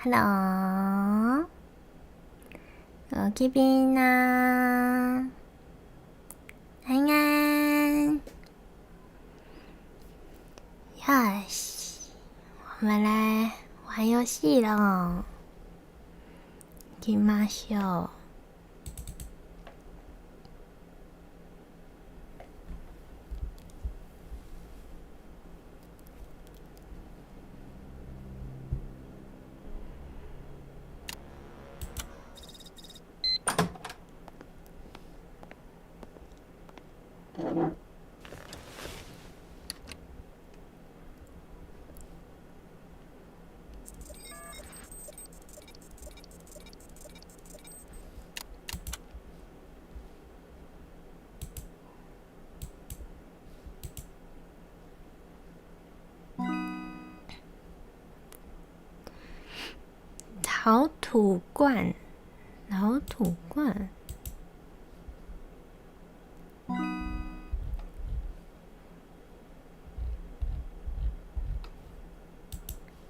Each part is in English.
Hello， 여기비나安安，哟西，我们来玩游戏了，行きましょう。老土罐，老土罐。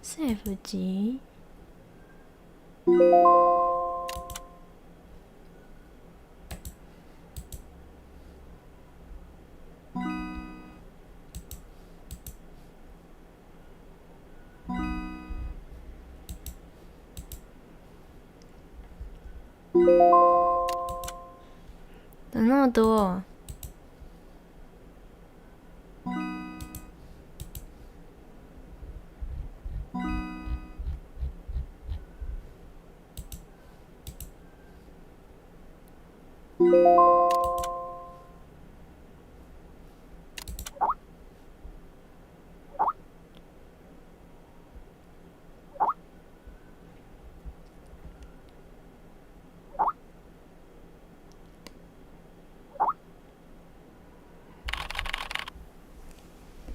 Save 级。怎么那么多？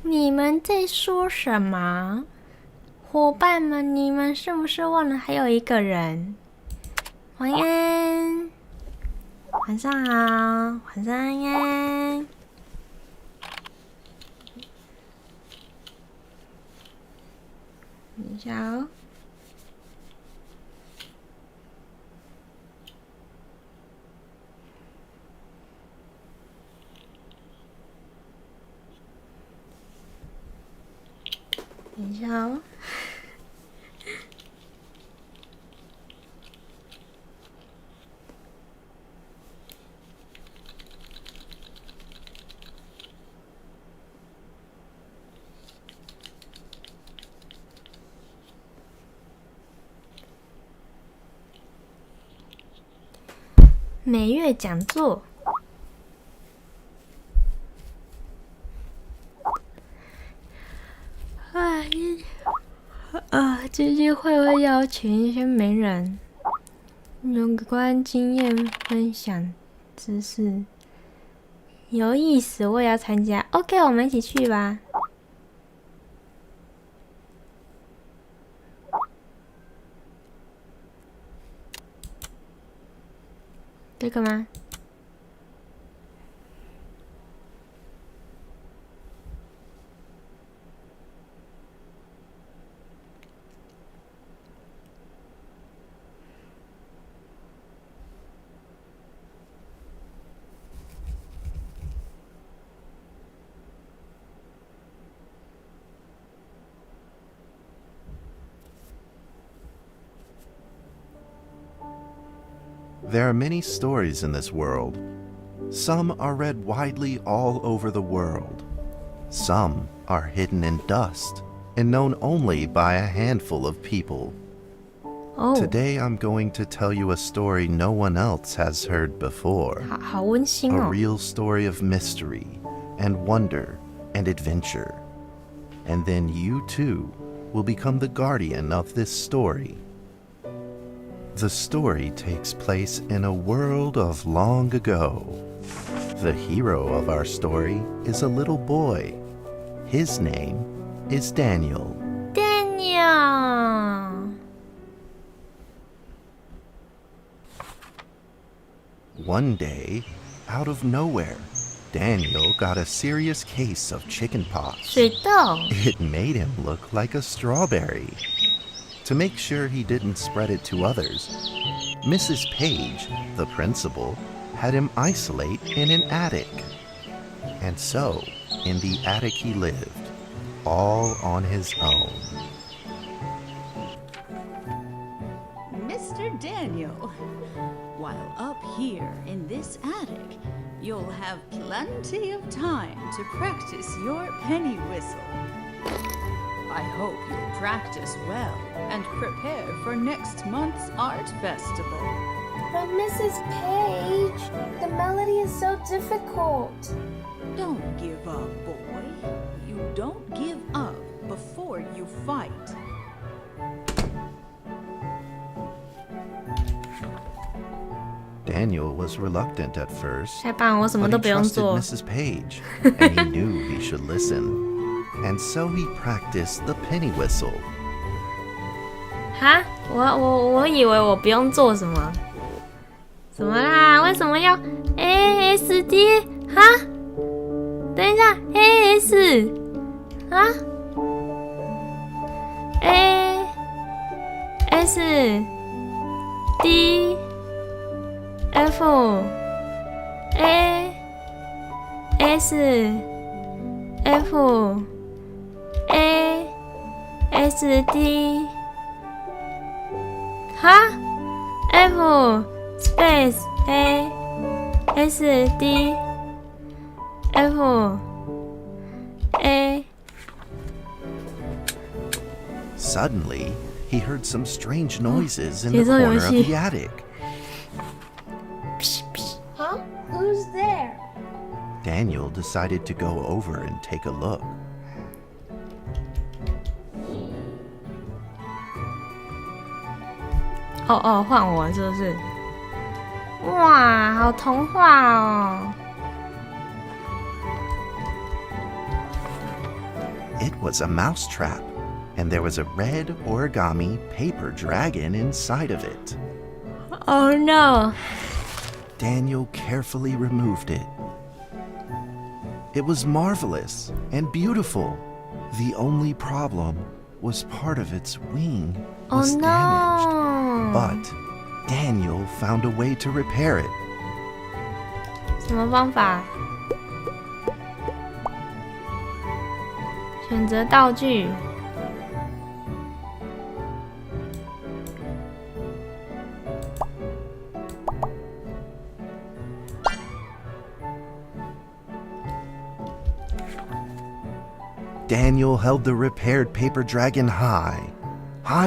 你们在说什么？伙伴们，你们是不是忘了还有一个人？晚安，晚上好，晚上安安。等一下哦。等一下哦。每月讲座。基金会邀请一些名人，有关经验分享知识，有意思，我也要参加。OK， 我们一起去吧。这个吗？There are many stories in this world. Some are read widely all over the world. Some are hidden in dust and known only by a handful of people. Today I'm going to tell you a story no one else has heard before. 好温馨哦。 A real story of mystery and wonder and adventure. And then you too will become the guardian of this story. The story takes place in a world of long ago. The hero of our story is a little boy. His name is Daniel. Daniel! One day, out of nowhere, Daniel got a serious case of chickenpox. 水痘。 It made him look like a strawberry. To make sure he didn't spread it to others, Mrs. Page, the principal, had him isolate in an attic. And so, in the attic he lived, all on his own. Mr. Daniel, while up here in this attic, you'll have plenty of time to practice your penny whistle. I hope you'll practice well and prepare for next month's art festival. But Mrs. Page, the melody is so difficult. Don't give up, boy. You don't give up before you fight. Daniel was reluctant at first, 太棒，我什么 but 都 he 不用 trusted 做。 Mrs. Page, and he knew he should listen. And so he practiced the penny whistle. 哈，我以为我不用做什么。什么啦？为什么要 ASD？ 哈？等一下 ，AS 啊 ASD哈 F space ASD F A. Suddenly, he heard some strange noises in the corner of the attic. Huh? Who's there? Daniel decided to go over and take a look. Oh, 换我是不是？哇，好童话哦！ It was a mousetrap, and there was a red origami paper dragon inside of it. Oh no! Daniel carefully removed it. It was marvelous and beautiful. The only problem was part of its wing was Oh damaged. no! But Daniel found a way to repair it. 什么方法？选择道具。Daniel held the repaired paper dragon high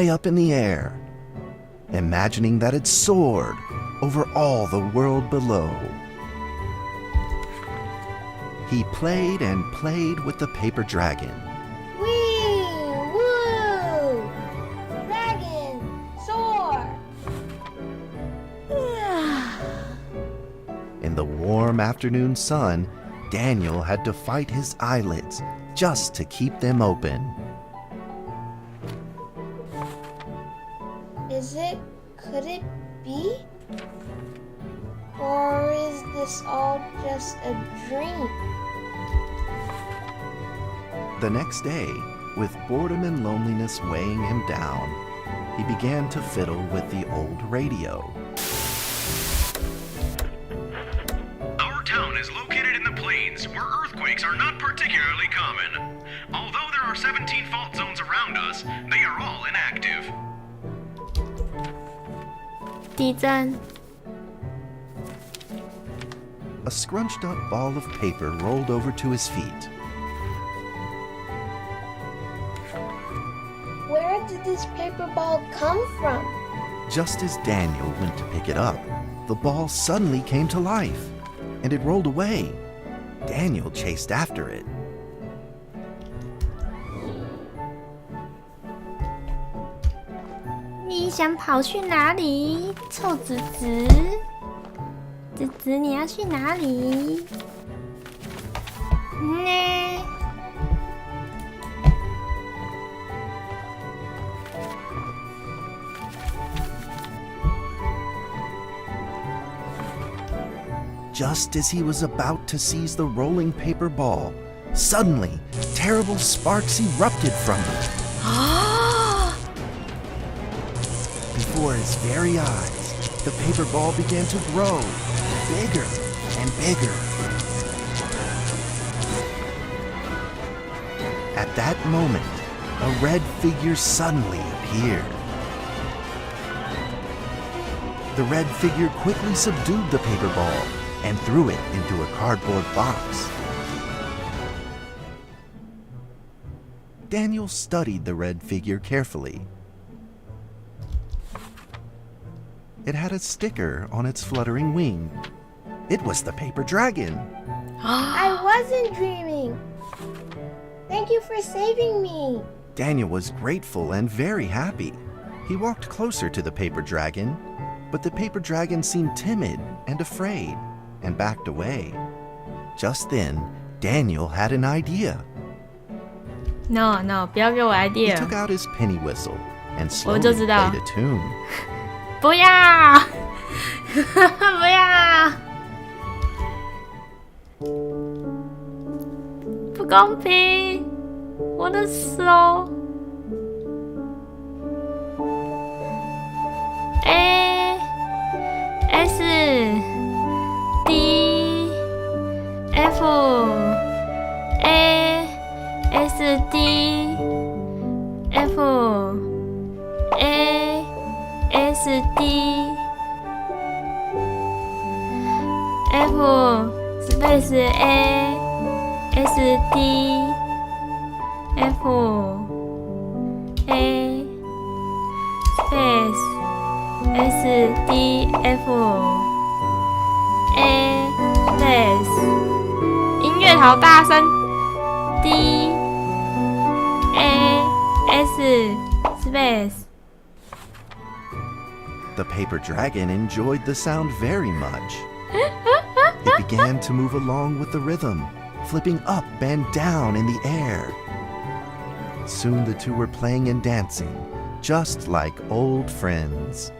up in the air, imagining that it soared over all the world below. He played and played with the paper dragon. Wee! Woo! Dragon! Soar! In the warm afternoon sun, Daniel had to fight his eyelids just to keep them open. Could it be? Or is this all just a dream? The next day, with boredom and loneliness weighing him down, he began to fiddle with the old radio. Our town is located in the plains, where earthquakes are not particularly common. Although there are 17 fault zones around us, they are all inactive. 地震。 A scrunched up ball of paper rolled over to his feet. Where did this paper ball come from? Just as Daniel went to pick it up, the ball suddenly came to life, and it rolled away. Daniel chased after it. 你想跑去哪里，臭子子？子子，你要去哪里？呢？ Just as he was about to seize the rolling paper ball, suddenly, terrible sparks erupted from it. before his very eyes, the paper ball began to grow, bigger and bigger. At that moment, a red figure suddenly appeared. The red figure quickly subdued the paper ball and threw it into a cardboard box. Daniel studied the red figure carefully. It had a sticker on its fluttering wing. It was the paper dragon. I wasn't dreaming. Thank you for saving me. Daniel was grateful and very happy. He walked closer to the paper dragon, but the paper dragon seemed timid and afraid and backed away. Just then, Daniel had an idea. No, 不要给我 He idea. took out his penny whistle and slowly 我就知道。 played a tune. 不要，不要，不公平！我的手。A S D F A S D F A S D F space A S D F A space S D F A space 音乐好大声 D A S space The paper dragon enjoyed the sound very much. It began to move along with the rhythm, flipping up and down in the air. Soon the two were playing and dancing, just like old friends.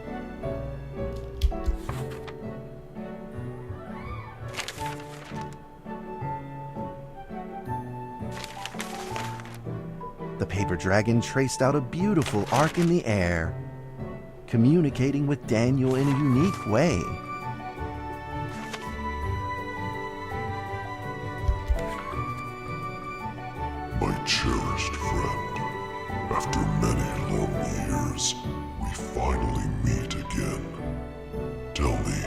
The paper dragon traced out a beautiful arc in the air, communicating with Daniel in a unique way. My cherished friend, after many long years, we finally meet again. Tell me,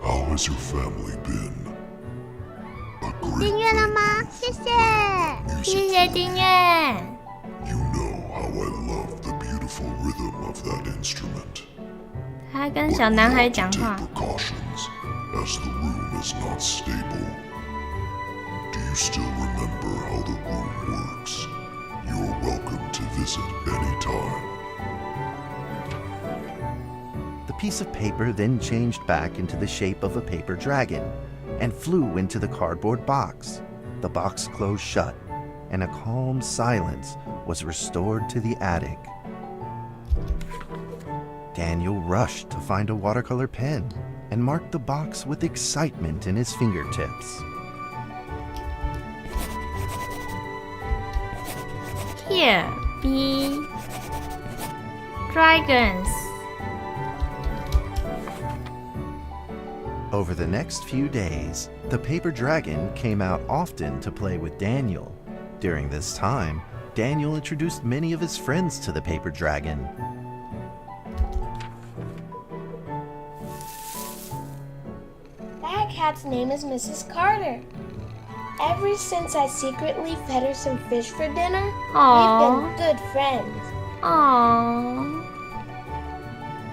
how has your family been? A great 订阅了吗？谢谢。 music 谢谢订阅。 You know how I love the beautiful rhythm of that instrument. 他跟 But 小 we 男孩 have to 讲 take 话。 precautions, as the room is not stable. Do you still remember how the room works? You're welcome to visit anytime. The piece of paper then changed back into the shape of a paper dragon and flew into the cardboard box. The box closed shut, and a calm silence was restored to the attic. Daniel rushed to find a watercolor pen and marked the box with excitement in his fingertips. Here be dragons. Over the next few days, the paper dragon came out often to play with Daniel. During this time, Daniel introduced many of his friends to the paper dragon. That cat's name is Mrs. Carter. Ever since I secretly fed her some fish for dinner, Aww. we've been good friends. Aww.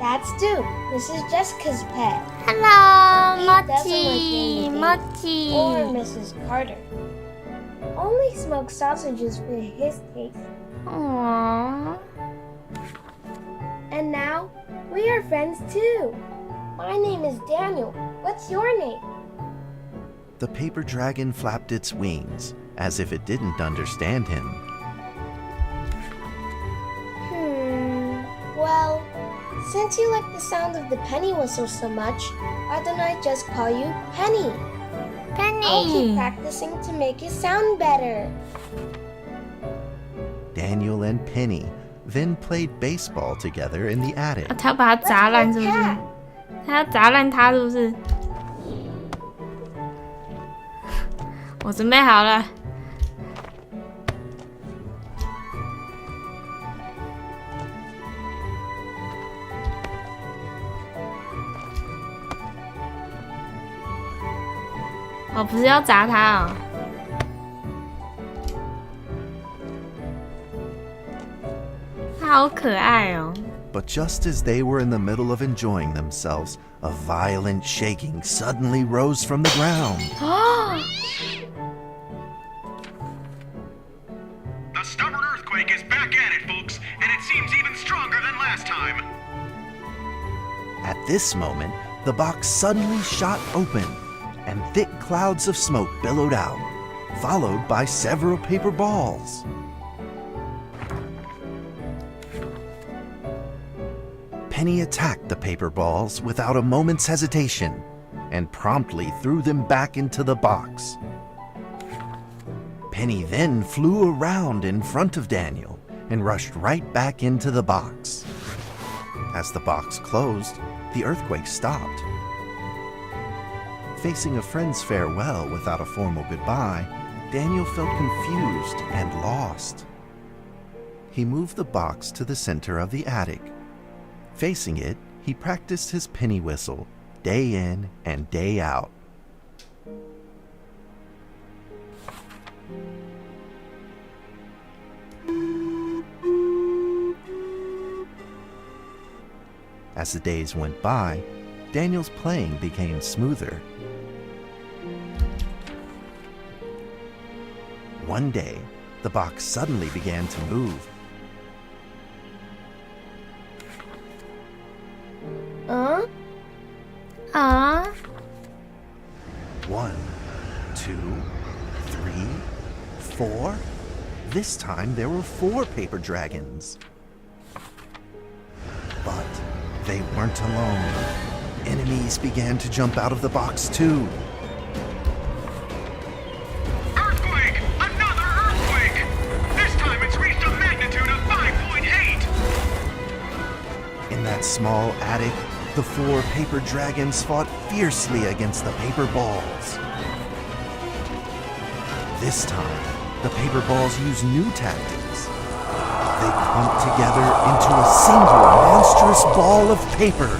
That's Duke. This is Jessica's pet. Hello, He doesn't like Mochi, being the Mochi. Or Mrs. Carter. Only smoked sausages for his taste. Aww. And now, we are friends too. My name is Daniel. What's your name? The paper dragon flapped its wings, as if it didn't understand him. Well, since you like the sound of the penny whistle so much, why don't I just call you Penny? I'll keep Penny. practicing to make it sound better. Daniel and Penny then played baseball together in the attic. 他要把它砸烂是不是？他要砸烂它是不是？我准备好了。我不是要砸它哦。它好可爱哦。But just as they were in the middle of enjoying themselves, a violent shaking suddenly rose from the ground. The stubborn earthquake is back at it, folks, and it seems even stronger than last time. At this moment, the box suddenly shot open, and thick clouds of smoke billowed out, followed by several paper balls. Penny attacked the paper balls without a moment's hesitation and promptly threw them back into the box. Penny then flew around in front of Daniel and rushed right back into the box. As the box closed, the earthquake stopped. Facing a friend's farewell without a formal goodbye, Daniel felt confused and lost. He moved the box to the center of the attic. Facing it, he practiced his penny whistle day in and day out. As the days went by, Daniel's playing became smoother. One day, the box suddenly began to move. Ah. 1, 2, 3, 4. This time there were 4 paper dragons. But they weren't alone. Enemies began to jump out of the box too. Earthquake! Another earthquake! This time it's reached a magnitude of 5.8! In that small attic, the 4 paper dragons fought fiercely against the paper balls. This time, the paper balls used new tactics. They clumped together into a single monstrous ball of paper.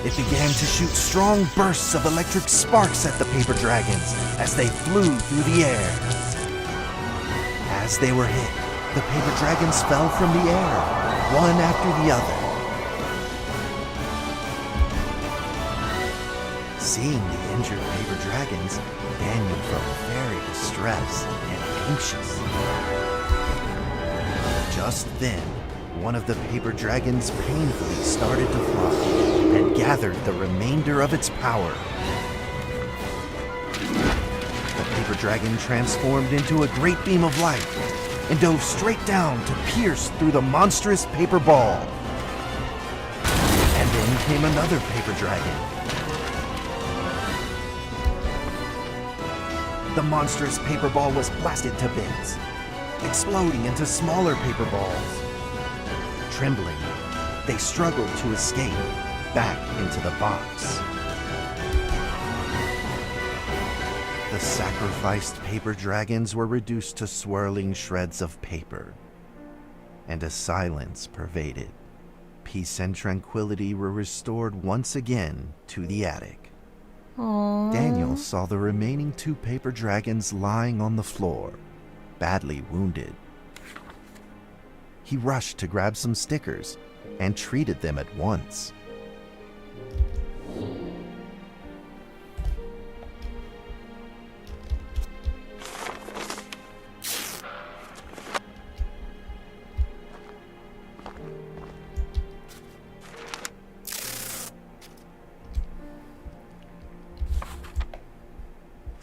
It began to shoot strong bursts of electric sparks at the paper dragons as they flew through the air. As they were hit, the paper dragons fell from the air, one after the other. Seeing the injured paper dragons, Daniel felt very distressed and anxious. Just then, one of the paper dragons painfully started to fly and gathered the remainder of its power. The paper dragon transformed into a great beam of light and dove straight down to pierce through the monstrous paper ball. And then came another paper dragon. The monstrous paper ball was blasted to bits, exploding into smaller paper balls. Trembling, they struggled to escape back into the box. The sacrificed paper dragons were reduced to swirling shreds of paper, and a silence pervaded. Peace and tranquility were restored once again to the attic. Aww. Daniel saw the remaining 2 paper dragons lying on the floor, badly wounded. He rushed to grab some stickers and treated them at once.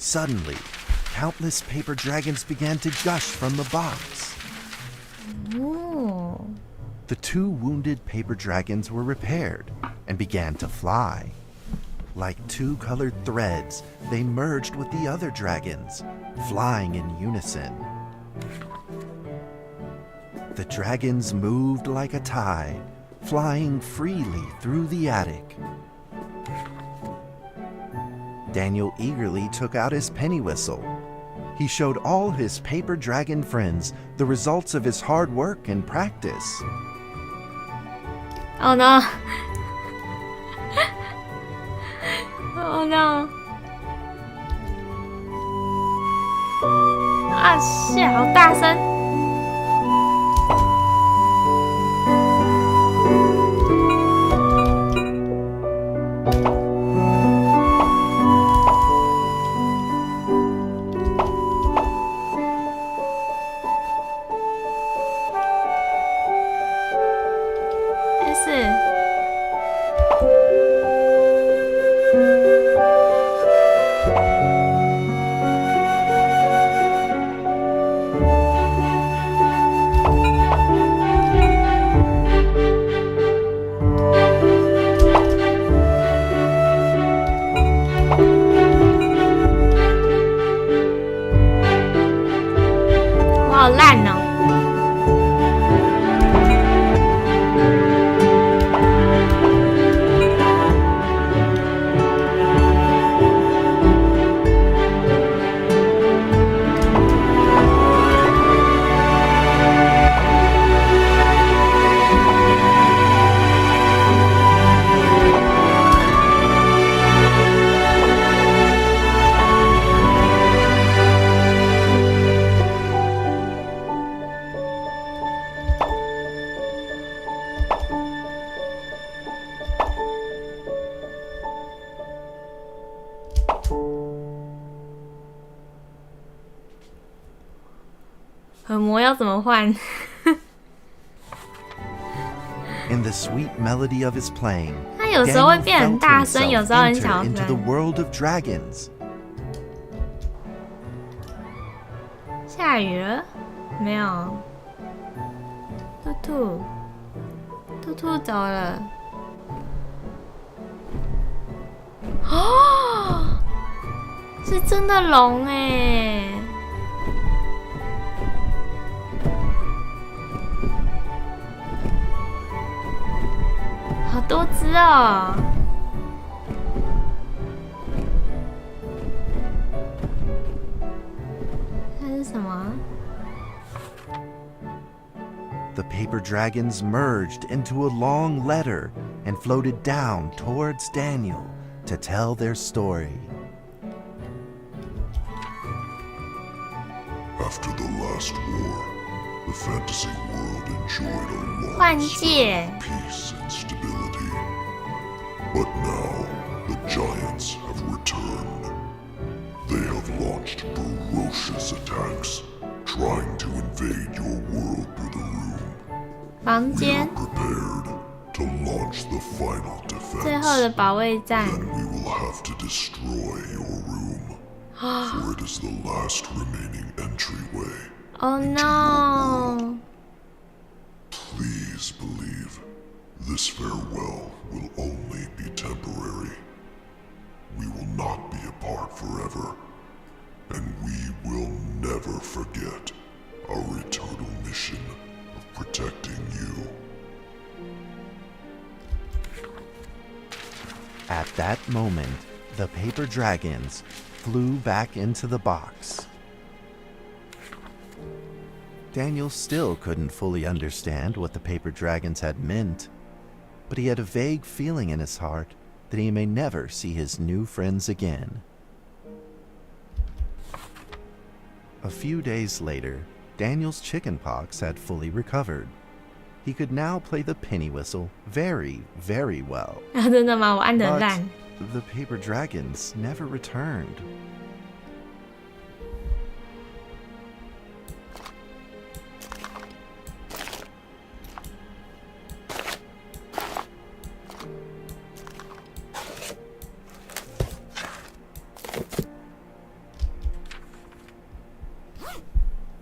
Suddenly, countless paper dragons began to gush from the box. Ooh. The 2 wounded paper dragons were repaired and began to fly. Like 2 colored threads, they merged with the other dragons, flying in unison. The dragons moved like a tide, flying freely through the attic. Daniel eagerly took out his penny whistle. He showed all his paper dragon friends the results of his hard work and practice. Oh no! Oh no! 啊shit，好大声！耳膜要怎么换？ In the sweet melody of his playing, 它有时候会变很大声， Daniel 有时候很 felt 小 himself enter into the 声。 world of dragons. 下雨了？没有。兔兔走了。哦，是真的龙哎！ 好多只哦！那是什么？ The paper dragons merged into a long letter and floated down towards Daniel to tell their story. After the last war, the fantasy world enjoyed a 换 long 界。 peace and stability. But now, the giants have returned. They have launched ferocious attacks, trying to invade your world through the room. 房 We are 间 prepared to launch the final 最后的 defense. 保卫战。 Then we will have to destroy your room, for it is the last remaining entryway. Oh no! Please believe this farewell will only be temporary. We will not be apart forever, and we will never forget our eternal mission of protecting you. At that moment, the paper dragons flew back into the box. Daniel still couldn't fully understand what the paper dragons had meant, but he had a vague feeling in his heart that he may never see his new friends again. A few days later, Daniel's chickenpox had fully recovered. He could now play the penny whistle very, very well. 真的吗？我按得很 But 烂。 the paper dragons never returned.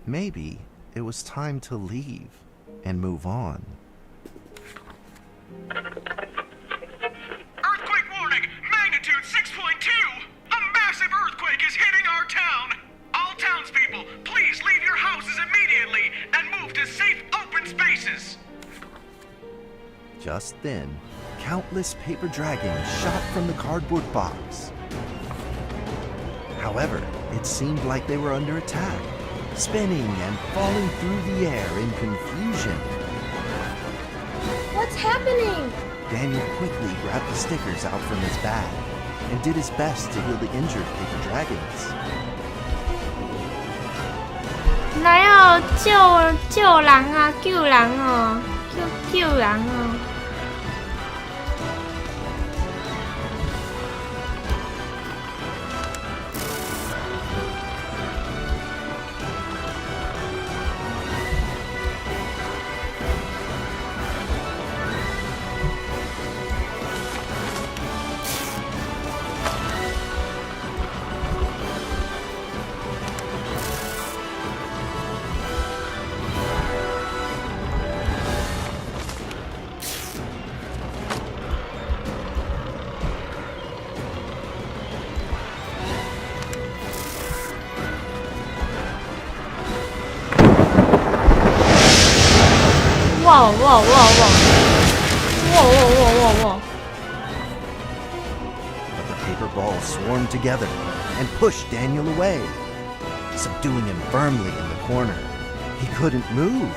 Maybe it was time to leave and move on. Earthquake warning! Magnitude 6.2! A massive earthquake is hitting our town! All townspeople, please leave your houses immediately and move to safe open Just then, countless paper dragons shot from the cardboard box. However, it seemed like they were under attack, spinning and falling through the air in confusion. What's happening? Daniel quickly grabbed the stickers out from his bag and did his best to heal the injured paper dragons. 来哦，救人啊，救人哦，救人哦！Whoa, whoa, whoa, whoa. Whoa, whoa, whoa, whoa, whoa. But the paper balls swarmed together and pushed Daniel away, subduing him firmly in the corner. He couldn't move.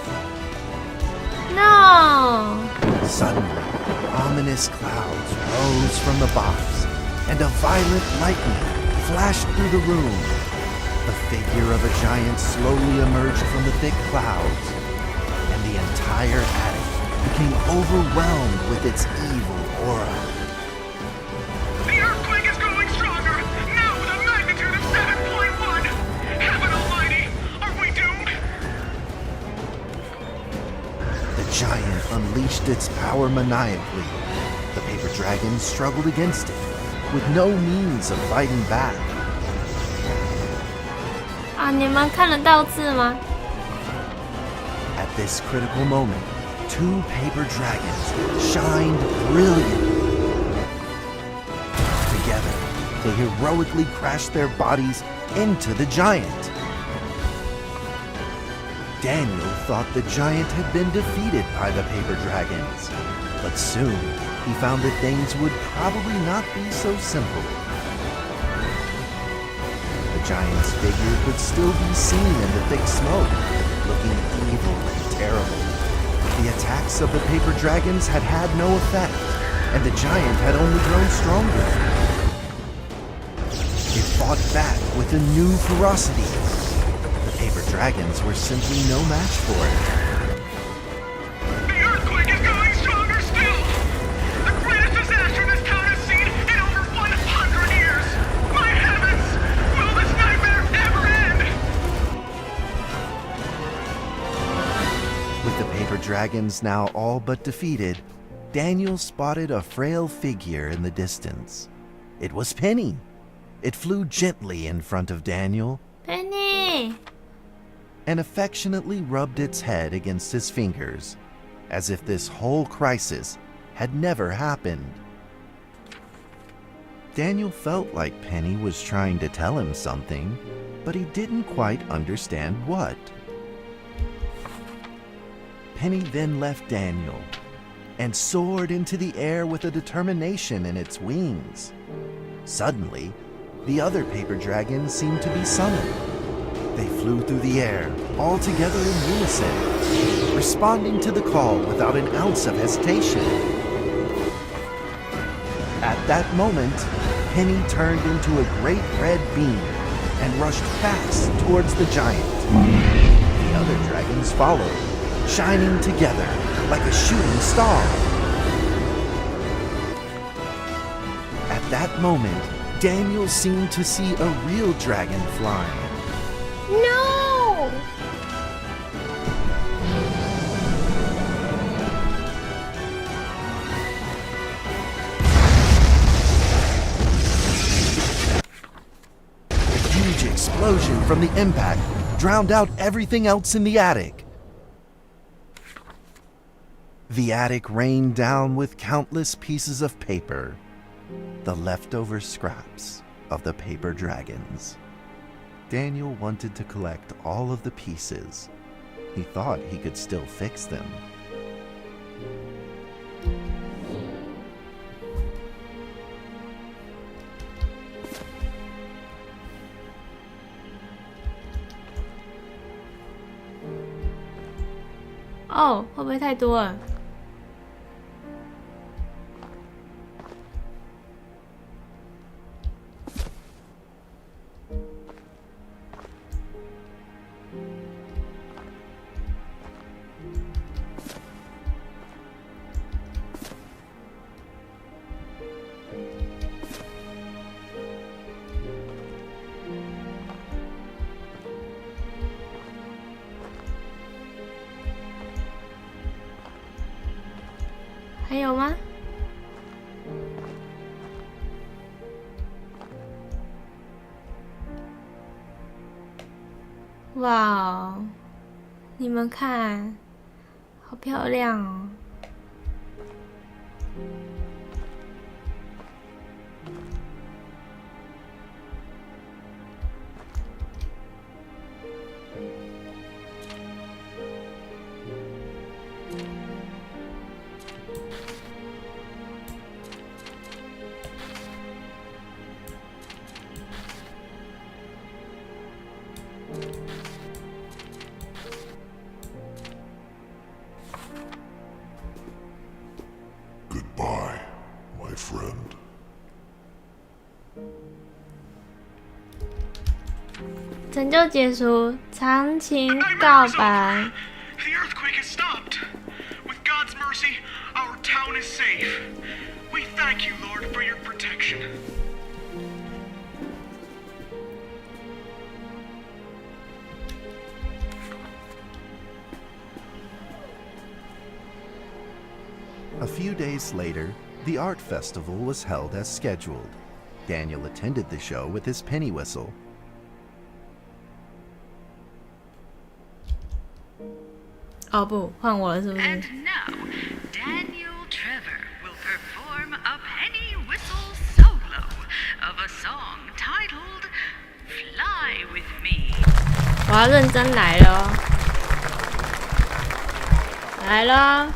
No! Suddenly, ominous clouds rose from the box, and a violent lightning flashed through the room. The figure of a giant slowly emerged from the thick clouds, and the entire attic became overwhelmed with its evil aura. The earthquake is growing stronger, now with a magnitude of 7.1. Heaven almighty, are we doomed? The giant unleashed its power maniacally. The paper dragon struggled against it, with no means of fighting back. 啊，你们看得到字吗？ At this critical moment, two paper dragons shined brilliantly. Together, they heroically crashed their bodies into the giant. Daniel thought the giant had been defeated by the paper dragons, but soon he found that things would probably not be so simple. The giant's figure could still be seen in the thick smoke, looking evil and terrible. The attacks of the paper dragons had had no effect, and the giant had only grown stronger. It fought back with a new ferocity. The paper dragons were simply no match for it. The earthquake is growing stronger still! The greatest disaster this town has seen in over 100 years! My heavens! Will this nightmare ever end? With the paper dragons now all but defeated, Daniel spotted a frail figure in the distance. It was Penny. It flew gently in front of Daniel Penny， and affectionately rubbed its head against his fingers, as if this whole crisis had never happened. Daniel felt like Penny was trying to tell him something, but he didn't quite understand what. Penny then left Daniel and soared into the air with a determination in its wings. Suddenly, the other paper dragons seemed to be summoned. They flew through the air, all together in unison, responding to the call without an ounce of hesitation. At that moment, Penny turned into a great red beam and rushed fast towards the giant. The other dragons followed, shining together like a shooting star. At that moment, Daniel seemed to see a real dragon flying. No! A huge explosion from the impact drowned out everything else in the attic. The attic rained down with countless pieces of paper, the leftover scraps of the paper dragons. Daniel wanted to collect all of the pieces. He thought he could still fix them. 哦，会不会太多了？还有吗？哇哦，你们看，好漂亮哦！Goodbye, my friend. 拯救结束，长情告白。 The earthquake has stopped. With God's mercy, our town is safe. We thank you, Lord, for your protection. A few days later, the art festival was held as scheduled. Daniel attended the show with his penny whistle. 哦不，换我了是不是？ And now, Daniel Trevor will perform a penny whistle solo of a song titled Fly With Me. 我要认真来了哦，来了。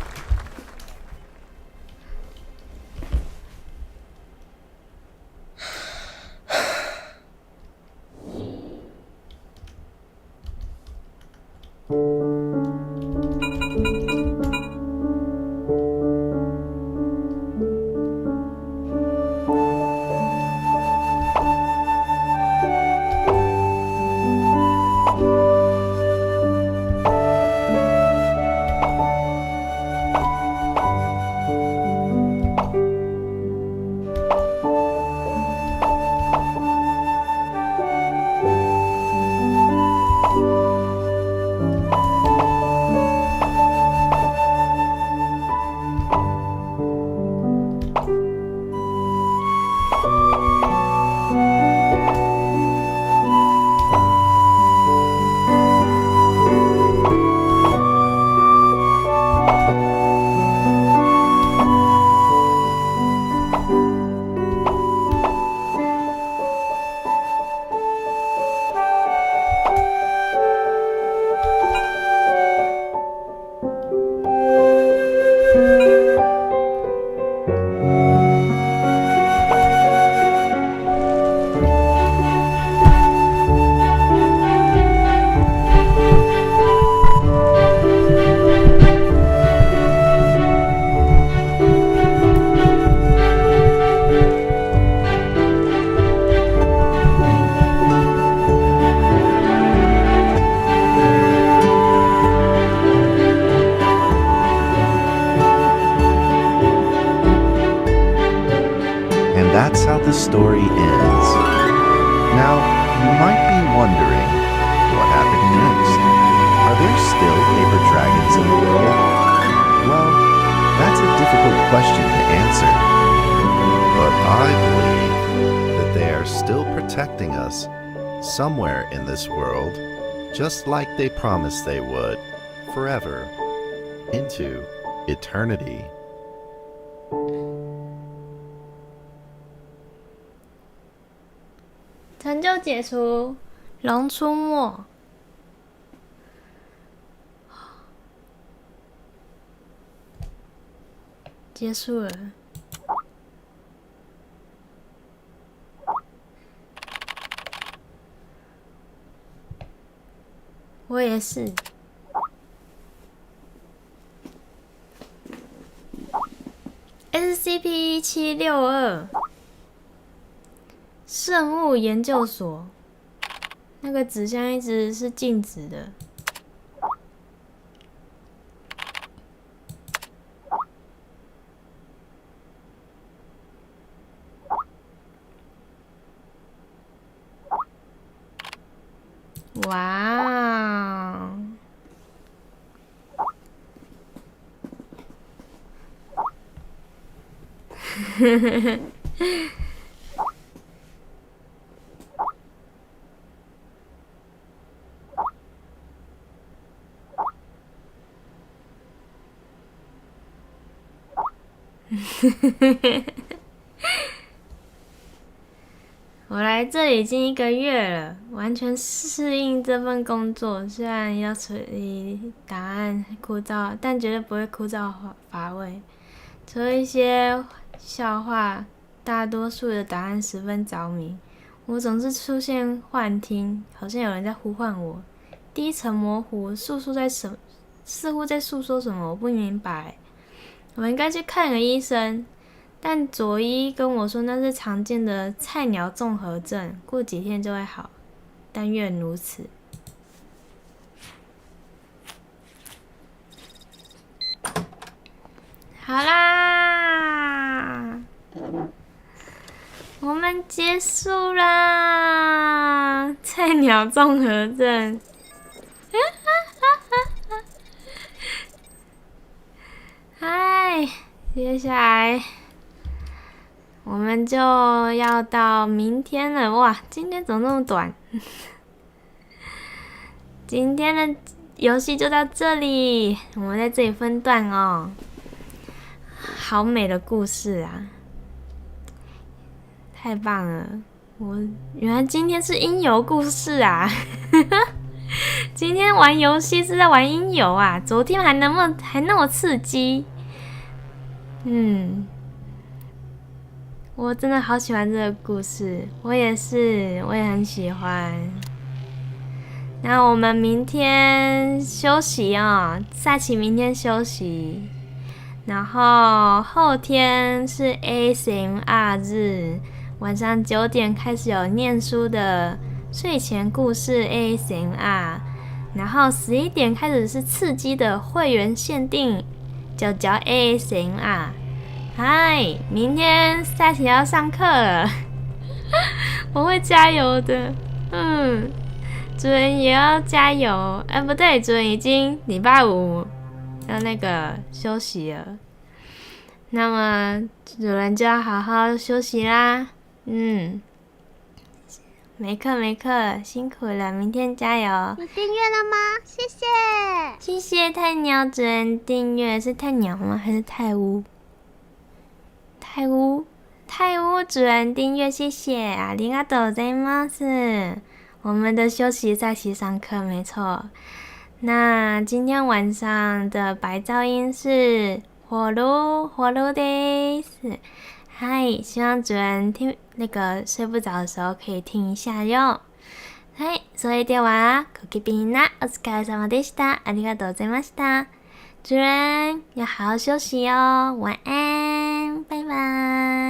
That's how the story ends. Now, you might be wondering, what happened next? Are there still paper dragons in the world? Well, that's a difficult question to answer. But I believe that they are still protecting us somewhere in this world, just like they promised they would, forever, into eternity. 成就解除，龙出没。结束了。我也是。1762生物研究所，那个纸箱一直是静止的。哇！我来这里已经1个月了，完全适应这份工作。虽然要处理答案枯燥，但绝对不会枯燥乏味。除了一些笑话，大多数的答案十分着迷。我总是出现幻听，好像有人在呼唤我。低沉模糊，似乎在诉说什么，我不明白。我应该去看个医生。但佐伊跟我说那是常见的菜鸟综合症，过几天就会好。但愿如此。好啦，我们结束啦！菜鸟综合症。嗨，接下来。我们就要到明天了，哇！今天怎么那么短？今天的游戏就到这里，我们在这里分段哦。好美的故事啊，太棒了！原来今天是音游故事啊！今天玩游戏是在玩音游啊，昨天还那么刺激，我真的好喜欢这个故事，我也很喜欢。那我们明天休息哦，萨琪明天休息，然后后天是 ASMR 日，晚上9点开始有念书的睡前故事 ASMR， 然后11点开始是刺激的会员限定脚脚 ASMR。嗨，明天萨琪要上课了，我会加油的。主人也要加油。不对，主人已经礼拜5要那个休息了，那么主人就要好好休息啦。没课，辛苦了，明天加油。你订阅了吗？谢谢。谢谢太鸟主人订阅，是太鸟吗？还是太乌？太乌主人订阅，谢谢，ありがとうございます。我们的休息在起上课，没错。那今天晚上的白噪音是火炉です。嗨，希望主人听那个睡不着的时候可以听一下哟。はい、それではコキピーナお疲れ様でした。ありがとうございました。主人要好好休息哦，晚安，拜拜。